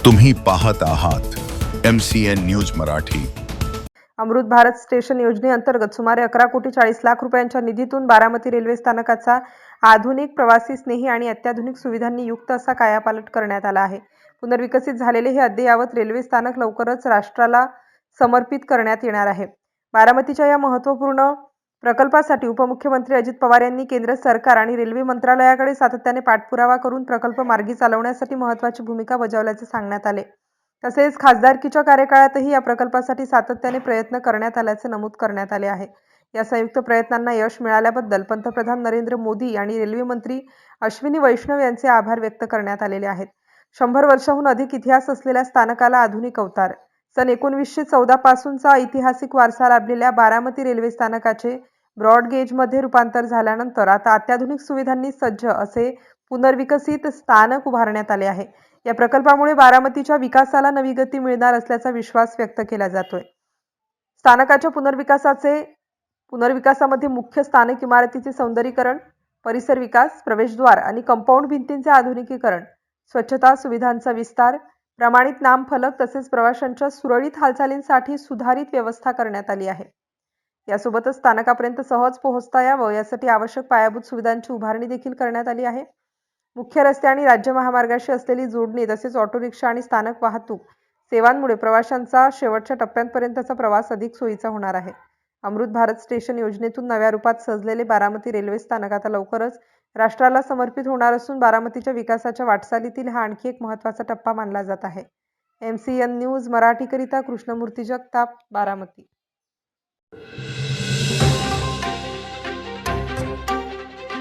तुम्ही पाहत आहात MCN news Marathi. Amrit Bharat station योजनेअंतर्गत सुमारे 11 कोटी 40 लाख रुपयांच्या निधीतून बारामती रेल्वे स्थानकाचा आधुनिक, प्रवासी स्नेही आणि अत्याधुनिक सुविधांनी युक्त असा कायापालट करण्यात आला आहे। पुनर्विकसित झालेले हे अद्ययावत रेल्वे स्थानक लवकरच राष्ट्राला समर्पित करण्यात येणार आहे। बारामतीच्या या महत्त्वपूर्ण प्रकल्पासाठी उपमुख्यमंत्री अजित पवार यांनी केंद्र सरकार आणि रेल्वे मंत्रालयाकडे सातत्याने पाठपुरावा करून प्रकल्प मार्गी चालवण्यासाठी महत्त्वाची भूमिका बजावल्याचे सांगण्यात आले। तसेच खासदारकीच्या कार्यकाळातही या प्रकल्पासाठी सातत्याने प्रयत्न करण्यात आल्याचे नमूद करण्यात आले आहे। या संयुक्त प्रयत्नांना यश मिळाल्याबद्दल पंतप्रधान नरेंद्र मोदी आणि रेल्वे मंत्री अश्विनी वैष्णव यांचे आभार व्यक्त करण्यात आलेले आहेत। 100 वर्षांहून अधिक इतिहास असलेल्या स्थानकाला आधुनिक अवतार। सन 1914 पासूनचा ऐतिहासिक वारसा लाभलेल्या बारामती रेल्वे स्थानकाचे ब्रॉड गेजमध्ये रूपांतर झाल्यानंतर आता अत्याधुनिक सुविधांनी सज्ज असे पुनर्विकसित स्थानक उभारण्यात आले आहे। या प्रकल्पामुळे बारामतीच्या विकासाला नवी गती मिळणार असल्याचा विश्वास व्यक्त केला जातोय। स्थानकाच्या पुनर्विकासामध्ये मुख्य स्थानक इमारतीचे सौंदर्यीकरण, परिसर विकास, प्रवेशद्वार आणि कंपाऊंड भिंतींचे आधुनिकीकरण, स्वच्छता सुविधांचा विस्तार, प्रमाणित नामफलक तसेच प्रवाशांच्या सुरळीत हालचालींसाठी सुधारित व्यवस्था करण्यात आली आहे। यासोबतच स्थानकापर्यंत सहज पोहोचता यावं यासाठी आवश्यक पायाभूत सुविधांची उभारणी देखील करण्यात आली आहे। मुख्य रस्ते आणि राज्य महामार्गाशी असलेली जोडणी तसेच ऑटो रिक्षा आणि स्थानक वाहतूक सेवांमुळे प्रवाशांचा शेवटच्या टप्प्यांपर्यंतचा प्रवास अधिक सोयीचा होणार आहे। अमृत भारत स्टेशन योजनेतून नव्या रूपात सजलेले बारामती रेल्वे स्थानक आता लवकरच राष्ट्राला समर्पित होणार असून बारामतीच्या विकासाच्या वाटचालीतील हा आणखी एक महत्त्वाचा टप्पा मानला जात आहे। MCN न्यूज मराठीकरिता कृष्णमूर्ती जगताप, बारामती।